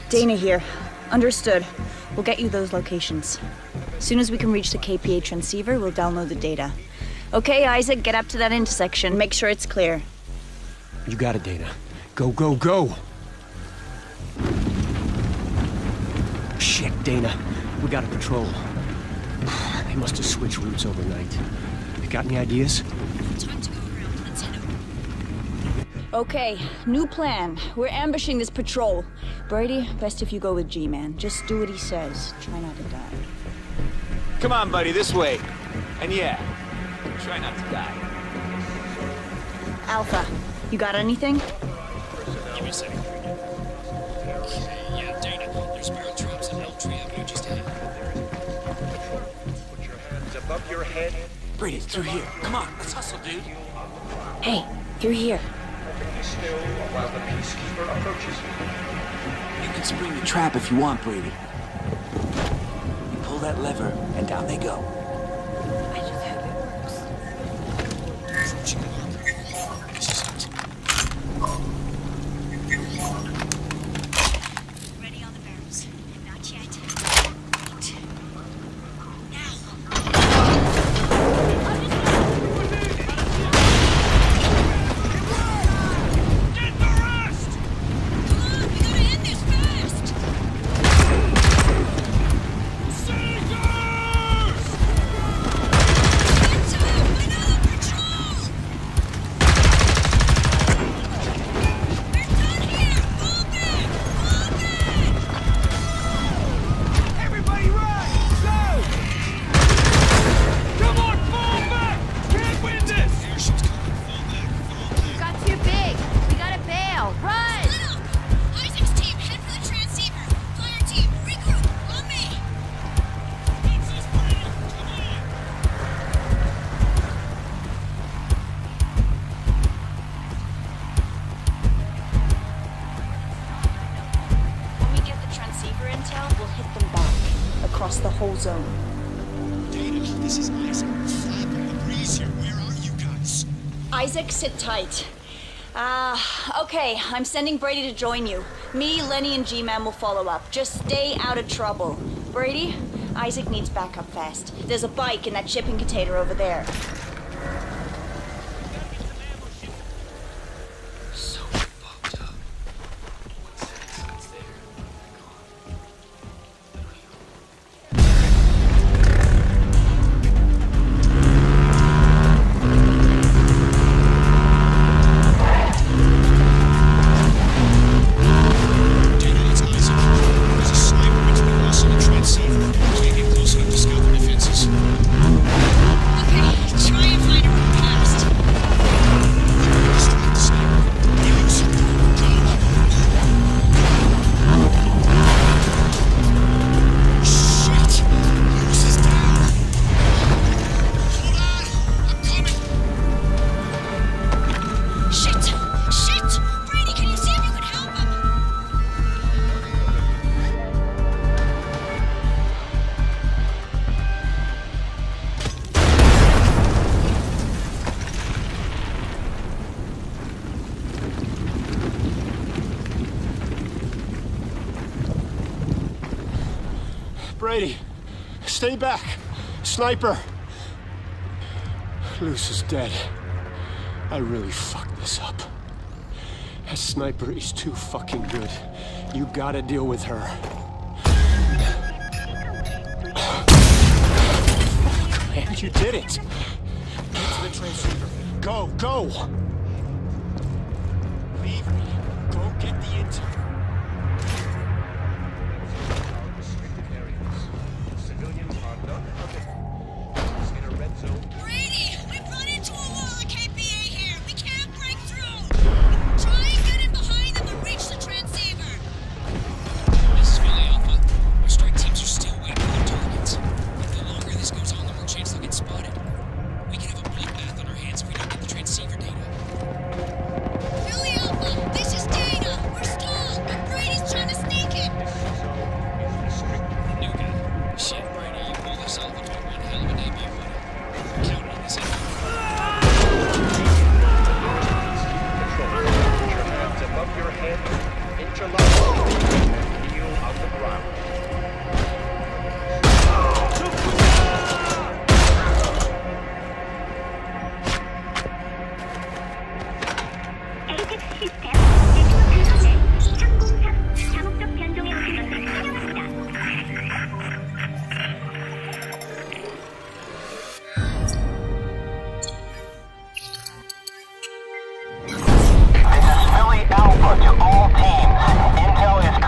Dana here. Understood. We'll get you those locations. As soon as we can reach the KPA transceiver, we'll download the data. Okay, Isaac, get up to that intersection. Make sure it's clear. You got it, Dana. Go, go, go! Shit, Dana. We got a patrol. They must have switched routes overnight. You got any ideas? Time to go around. Let's hit him. Okay, new plan. We're ambushing this patrol. Brady, best if you go with G-Man. Just do what he says. Try not to die. Come on, buddy, this way. And yeah, try not to die. Alpha, you got anything? Give me a second. Okay, yeah, Dana, there's barrel traps in Elm Tree Avenue just ahead. Put your hands above your head. Brady, through here. Come on, let's hustle, dude. Hey, through here. Perfectly still while the peacekeeper approaches you. You can spring the trap if you want, Brady. You pull that lever, and down they go. I just hope it works. This is it. Ready on the barrels. Not yet. Wait. Now. Come on, we gotta end this fast! Heads up! Another patrol! We're done here! Fall back! Fall back! Everybody run! Go! Come on, fall back! Can't win this! Airship's coming. Fall back. Fall back. Got too big. We gotta bail. Run! Split up! Isaac's team, head for the transceiver! Fire team, regroup! On me! That's us, Brady. Come on. When we get the transceiver intel, we'll hit them back. Across the whole zone. Dana, this is Isaac. Flapping the breeze here. Where are you guys? Isaac, sit tight. Okay, I'm sending Brady to join you. Me, Lenny, and G-Man will follow up. Just stay out of trouble. Brady, Isaac needs backup fast. There's a bike in that shipping container over there. So fucked up. What's there? Dana, it's Isaac. There's a sniper between us and the transceiver. Can't get close enough to scout the defenses. Okay, try and find a route past. Distract the sniper. Use. Go. Shit! Lewis is down. Hold on. I'm coming. Shit! Shit! Brady, can you see if you can help him? Brady, stay back. Sniper. Luce is dead. I really fucked this up. That sniper is too fucking good. You gotta deal with her. Fuck, man, you did it. Get to the transceiver. Go, go. Leave me. Go get the intel. Restricted areas. Civilians are not permitted. It's in a red zone. Brady, we've run into a wall of KPA here. We can't break through. Try and get in behind them and reach the transceiver. This is Philly Alpha. Our strike teams are still waiting for their targets. The longer this goes on, the more chance they'll get spotted. We can have a bloodbath on our hands if we don't get the transceiver data. Philly Alpha, this is Dana. We're stalled.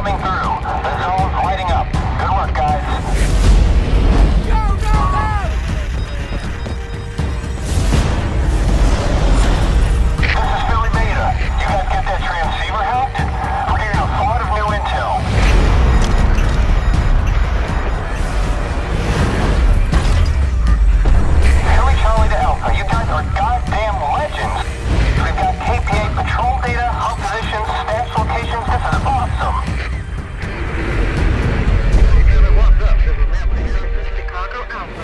coming through. The zone's lighting up. Good work, guys. This is Philly Beta. You guys get that transceiver hacked? We're getting a flood of new intel. Philly Charlie to Alpha, you guys are goddamn legends. We've got KPA patrol data, hub positions, stash locations. This is awesome. What's up? This is Matt with Chicago Alpha.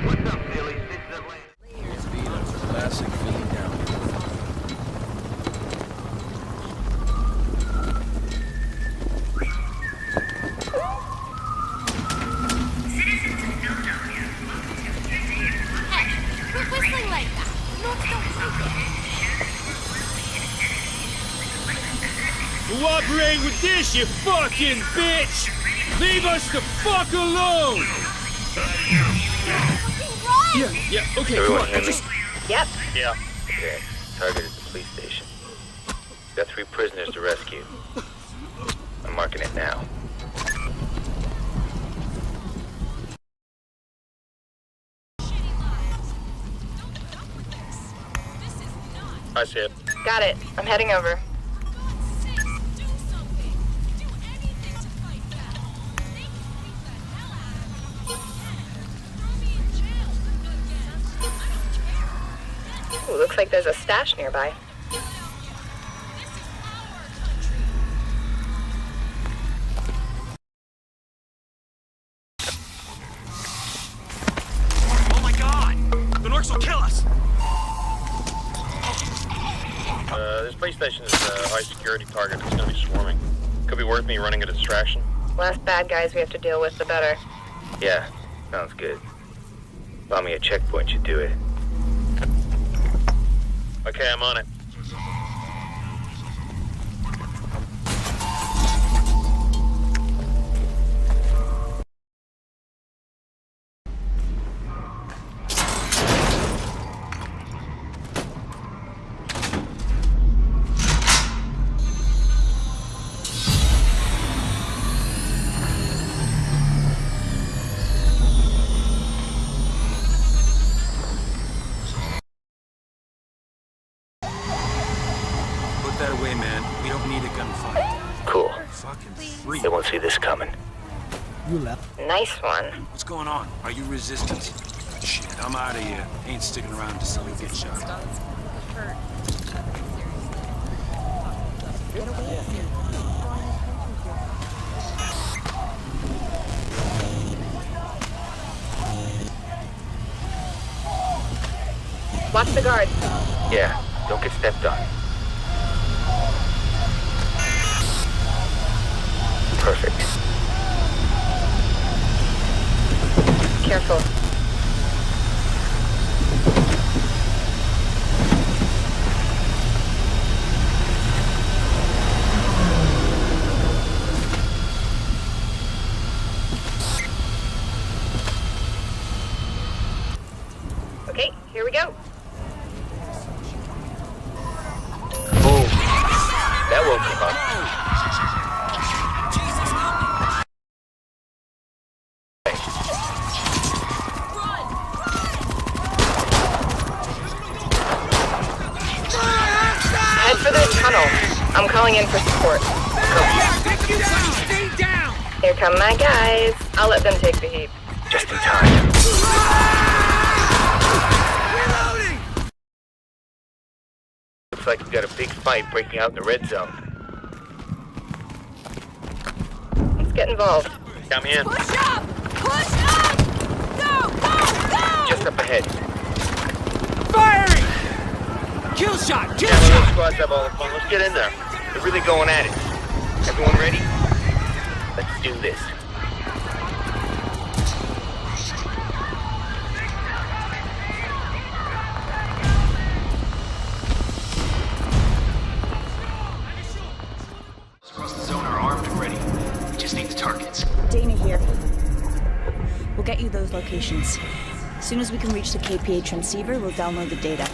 What's up, Philly? This is Atlanta. Classic Philly down. Quit whistling like that. Looks don't like it. Cooperate with this, you fucking bitch! Leave us the fuck alone! Yeah, okay, come on, Yep. Yeah. Okay. Target is the police station. Got 3 prisoners to rescue. I'm marking it now. I see it. Got it. I'm heading over. Ooh, looks like there's a stash nearby. Oh my god! The Norks will kill us! This police station is a high security target. It's gonna be swarming. Could be worth me running a distraction. Less bad guys we have to deal with, the better. Yeah, sounds good. Allow me a checkpoint should do it. Okay, I'm on it. Put that away, man. We don't need a gunfight. Cool. Fucking freak. They won't see this coming. Nice one. What's going on? Are you resistance? Shit, I'm out of here. Ain't sticking around to see you get shot. Watch the guard. Yeah, don't get stepped on. Perfect. Careful. Okay, here we go. Oh, that woke him up. Head for the tunnel. I'm calling in for support. Stay down! Here come my guys. I'll let them take the heat. Just in time. Looks like we got a big fight breaking out in the red zone. Let's get involved. Count me in. Push up! Push up! Go! Go! Go! Just up ahead. Firing! Kill shot! Kill Yeah, one of those shot! squads have all the fun. Let's get in there. They're really going at it. Everyone ready? Let's do this. Across the zone are armed and ready. We just need the targets. Dana here. We'll get you those locations. As soon as we can reach the KPA transceiver, we'll download the data.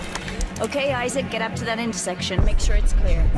Okay, Isaac, get up to that intersection. Make sure it's clear.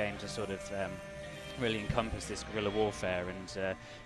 game to sort of really encompass this guerrilla warfare, and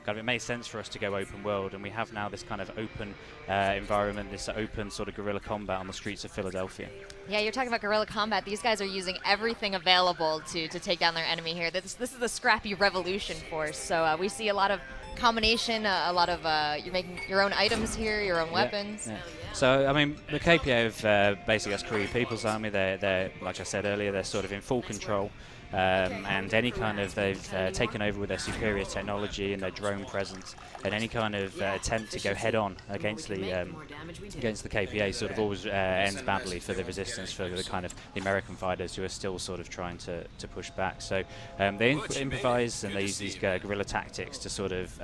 kind of it made sense for us to go open world, and we have now this kind of open environment, this open sort of guerrilla combat on the streets of Philadelphia. Yeah, you're talking about guerrilla combat. These guys are using everything available to take down their enemy here. This is a scrappy revolution force, so we see a lot of combination, a lot of you're making your own items here, your own weapons. Yeah. So, I mean, the KPA have basically us Korean People's Army. They're, like I said earlier, they're sort of in full control. And any kind of, they've taken over with their superior technology and their drone presence, and any kind of attempt to go head on against the KPA sort of always ends badly for the resistance, for the kind of the American fighters who are still sort of trying to push back. So they improvise, and they use these guerrilla tactics to sort of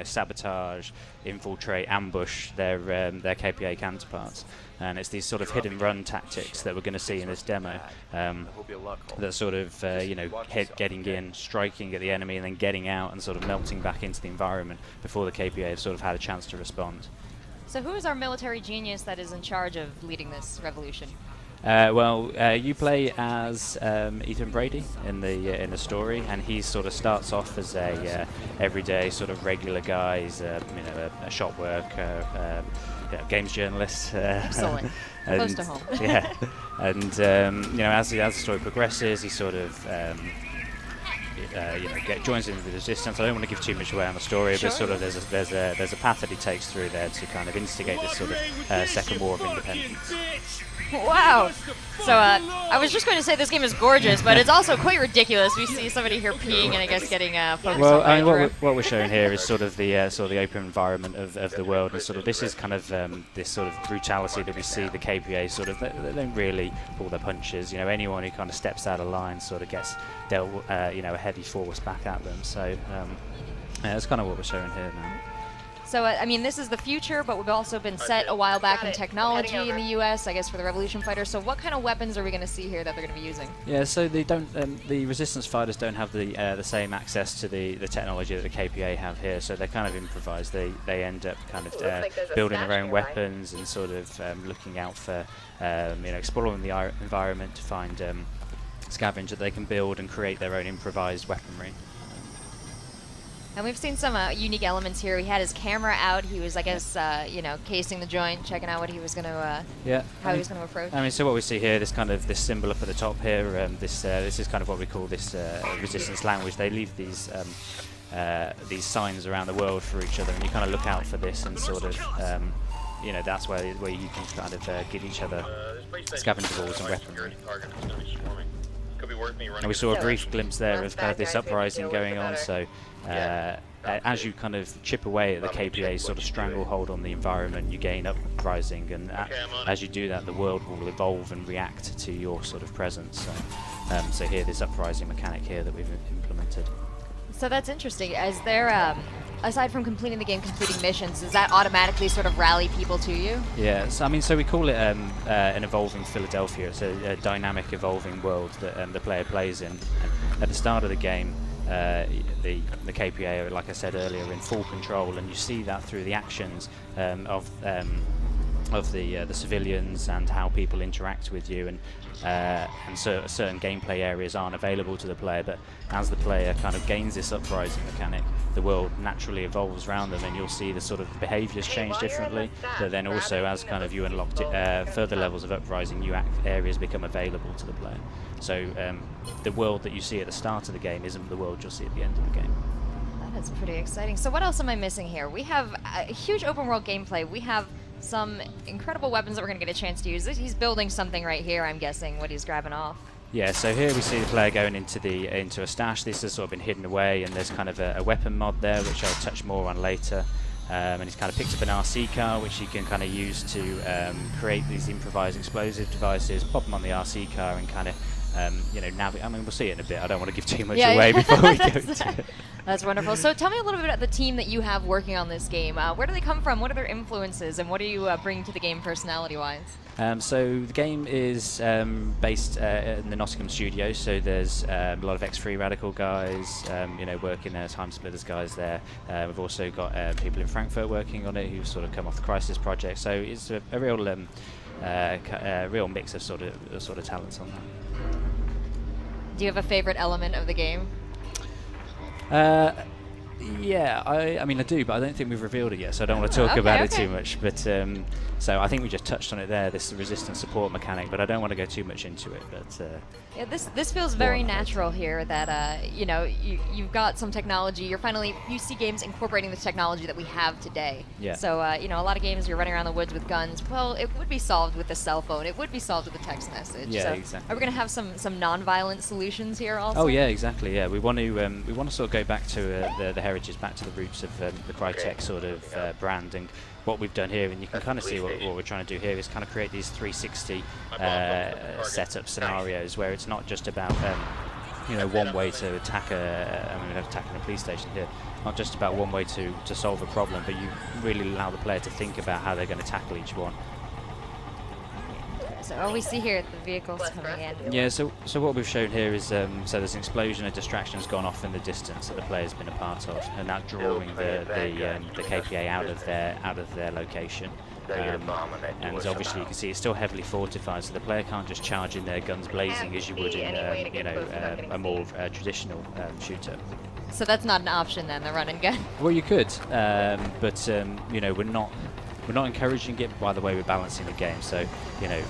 sabotage, infiltrate, ambush their KPA counterparts. And it's these sort of hidden run tactics that we're going to see in this demo, that sort of getting in, striking at the enemy, and then getting out and sort of melting back into the environment before the KPA have sort of had a chance to respond. So who is our military genius that is in charge of leading this revolution? You play as Ethan Brady in the story, and he sort of starts off as a everyday sort of regular guy. He's a shop worker, games journalist. Excellent. Close to home. Yeah, and as the story progresses, he sort of joins in with the resistance. I don't want to give too much away on the story, but sort of there's a path that he takes through there to kind of instigate this sort of second war of independence. Wow. So I was just going to say this game is gorgeous, but it's also quite ridiculous. We see somebody here peeing and I guess getting focused on I mean, what we're showing here is sort of the open environment of the world, and sort of this is kind of this sort of brutality that we see the KPA sort of, they don't really pull their punches. Anyone who kind of steps out of line sort of gets dealt a heavy force back at them. So that's kind of what we're showing here now. So, I mean, this is the future, but we've also been set a while back in technology in the U.S., I guess, for the Revolution fighters. So what kind of weapons are we going to see here that they're going to be using? Yeah, so they don't. The Resistance fighters don't have the same access to the technology that the KPA have here, so they're kind of improvised. They end up kind of building their own weapons and sort of looking out for, exploring the environment to find scavenge that they can build and create their own improvised weaponry. And we've seen some unique elements here. He had his camera out. He was, I guess, casing the joint, checking out what he was going to, how he was going to approach. I mean, so what we see here, this symbol up at the top here, this is kind of what we call this resistance language. They leave these signs around the world for each other, and you kind of look out for this, and sort of, that's where you can kind of give each other scavenger balls and weaponry. And we saw a brief glimpse there of kind of this uprising going on, so as you kind of chip away at the KPA's sort of stranglehold on the environment, you gain uprising, and as you do that, the world will evolve and react to your sort of presence. So here, this uprising mechanic here that we've implemented. So that's interesting. Is there, aside from completing the game, completing missions, does that automatically sort of rally people to you? Yeah, so, I mean, so we call it an evolving Philadelphia. It's a dynamic, evolving world that the player plays in. And at the start of the game, the KPA are, like I said earlier, in full control, and you see that through the actions of the civilians and how people interact with you, and certain gameplay areas aren't available to the player, but as the player kind of gains this uprising mechanic, the world naturally evolves around them, and you'll see the sort of behaviours change differently, but then also as kind of you unlock further levels of uprising, new areas become available to the player. So the world that you see at the start of the game isn't the world you'll see at the end of the game. That is pretty exciting. So what else am I missing here? We have a huge open world gameplay. We have some incredible weapons that we're going to get a chance to use. He's building something right here, I'm guessing, what he's grabbing off. Yeah, so here we see the player going into a stash. This has sort of been hidden away, and there's kind of a weapon mod there, which I'll touch more on later. And he's kind of picked up an RC car, which he can kind of use to create these improvised explosive devices, pop them on the RC car, and kind of navigate. I mean, we'll see it in a bit. I don't want to give too much away before we go to it. That's wonderful. So tell me a little bit about the team that you have working on this game. Where do they come from? What are their influences? And what do you bring to the game personality-wise? So the game is based in the Nottingham studio. So there's a lot of ex-Free Radical guys, working there, Time Splitters guys there. We've also got people in Frankfurt working on it who've sort of come off the Crisis project. So it's a real mix of sort of talents on that. Do you have a favorite element of the game? Yeah, I mean I do, but I don't think we've revealed it yet, so I don't want to talk about it too much. But so I think we just touched on it there, this resistance support mechanic, but I don't want to go too much into it. But yeah, this feels very natural here. That you know, you've got some technology. You see games incorporating the technology that we have today. Yeah. So you know, a lot of games you're running around the woods with guns. Well, it would be solved with a cell phone. It would be solved with a text message. Yeah, so exactly. Are we going to have some non-violent solutions here also? Oh yeah, exactly. Yeah, we want to sort of go back to the heritage, back to the roots of the Crytek sort of brand, and what we've done here, and you can kind of see what we're trying to do here is kind of create these 360 setup scenarios where it's not just about you know, one way to attack we're attacking a police station here, not just about one way to solve a problem, but you really allow the player to think about how they're going to tackle each one. So all we see here, the vehicles coming in. Yeah, so what we've shown here is so there's an explosion, a distraction's gone off in the distance that the player's been a part of, and that drawing the KPA out of their location. And obviously you can see it's still heavily fortified, so the player can't just charge in there guns blazing as you would in you know, a more traditional shooter. So that's not an option then, the run and gun. Well, you could, but you know, we're not encouraging it by the way we're balancing the game. So you know,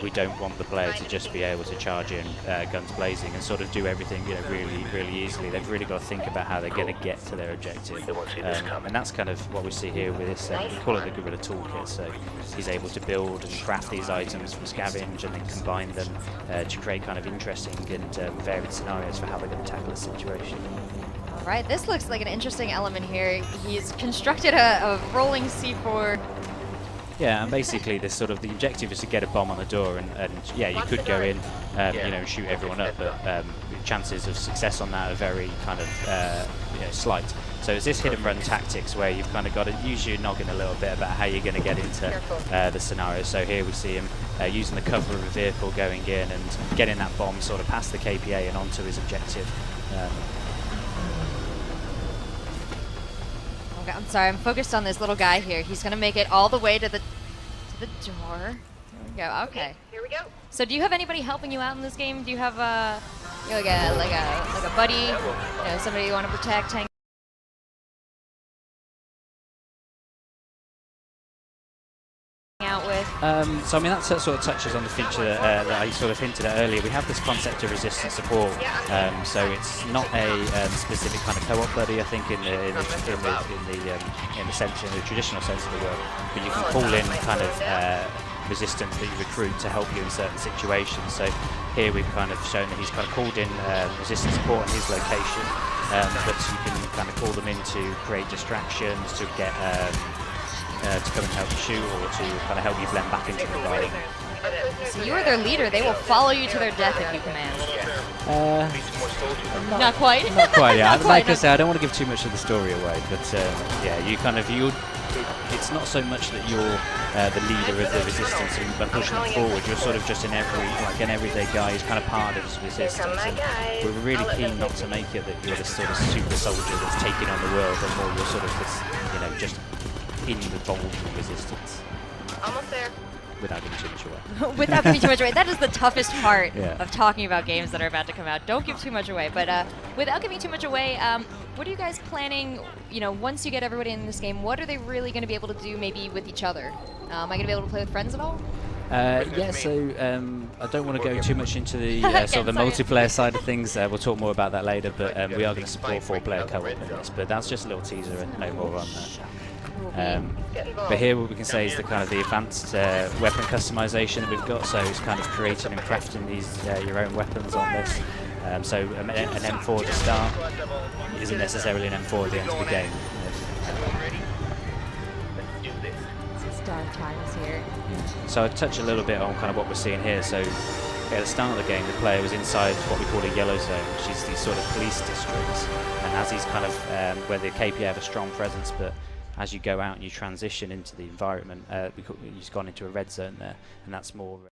we don't want the player to just be able to charge in guns blazing and sort of do everything, you know, really easily. They've really got to think about how they're going to get to their objective, and that's kind of what we see here with this. We call it the Guerrilla Toolkit. So he's able to build and craft these items from scavenge and then combine them to create kind of interesting and varied scenarios for how they're going to tackle a situation. All right, this looks like an interesting element here. He's constructed a rolling C4. Yeah, and basically this sort of the objective is to get a bomb on the door, and yeah, you could go in, you know, and shoot everyone up, but chances of success on that are very kind of you know, slight. So it's this hit and run tactics where you've kind of got to use your noggin a little bit about how you're going to get into the scenario. So here we see him using the cover of a vehicle, going in and getting that bomb sort of past the KPA and onto his objective. I'm sorry, I'm focused on this little guy here. He's gonna make it all the way to the door. There we go. Okay. Here we go. So, do you have anybody helping you out in this game? Do you have you know, like a buddy, you know, somebody you want to protect, hang out with? So I mean that sort of touches on the feature that I sort of hinted at earlier. We have this concept of resistance support, so it's not a specific kind of co-op buddy, I think, in the sense, in the traditional sense of the word, but you can call in kind of resistance that you recruit to help you in certain situations. So here we've kind of shown that he's kind of called in resistance support in his location, but you can kind of call them in to create distractions, to get to come and help you shoot, or to kind of help you blend back into the environment. So you are their leader. They will follow you to their death if you command. Not quite. Not quite. Yeah. Like I quite. say, I don't want to give too much of the story away, but yeah, you kind of it's not so much that you're the leader of the resistance and pushing them forward. You're sort of just an everyday guy who's kind of part of this resistance. And we're really keen not to make it that you're this sort of super soldier that's taking on the world, and more you're sort of this, you know, just involved in resistance. Almost there. Without giving too much away. Without giving too much away. That is the toughest part Yeah. of talking about games that are about to come out. Don't give too much away. But without giving too much away, what are you guys planning, you know, once you get everybody in this game, what are they really going to be able to do maybe with each other? Am I going to be able to play with friends at all? Yeah, so I don't want to go too much into the sort of the multiplayer side of things. We'll talk more about that later, but we are going to support 4-player co-op in this. But that's just a little teaser and no more on that. But here what we can say is the kind of the advanced weapon customization that we've got. So it's kind of creating and crafting these your own weapons on this. So an M4 to start isn't necessarily an M4 at the end of the game. Start times here. So I'd touch a little bit on kind of what we're seeing here. So at the start of the game, the player was inside what we call a yellow zone, which is these sort of police districts. And as he's kind of where the KPA have a strong presence, but as you go out and you transition into the environment, he's gone into a red zone there, and that's more